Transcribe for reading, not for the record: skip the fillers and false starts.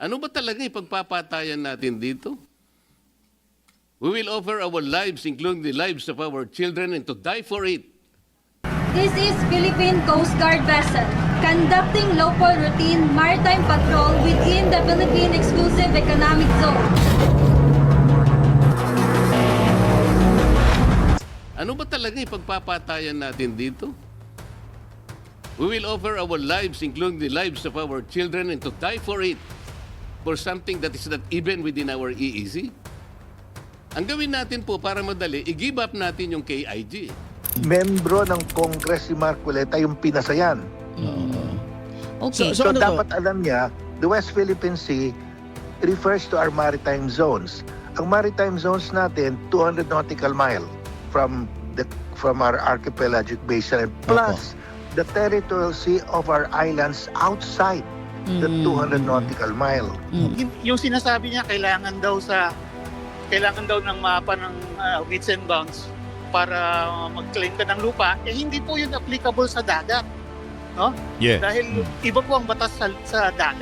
Ano ba talaga ipagpapatayan natin dito? We will offer our lives, including the lives of our children, and to die for it. This is Philippine Coast Guard vessel conducting local routine maritime patrol within the Philippine Exclusive Economic Zone. Ano ba talaga ipagpapatayan natin dito? We will offer our lives, including the lives of our children, and to die for it, for something that is not even within our EEZ. Ang gawin natin po para madali, i-give up natin yung KIG. Membro ng Congress si Marcoleta yung pinasayan. Okay. So ano to? dapat alam niya, the West Philippine Sea refers to our maritime zones. Ang maritime zones natin, 200 nautical mile from our archipelagic basin, plus the territorial sea of our islands outside the 200 nautical mile. Yung sinasabi niya kailangan daw ng mapa ng widths and bounds para mag-claim ka ng lupa, hindi po yun applicable sa dagat. No? Yeah. Dahil iba po ang batas sa dagat.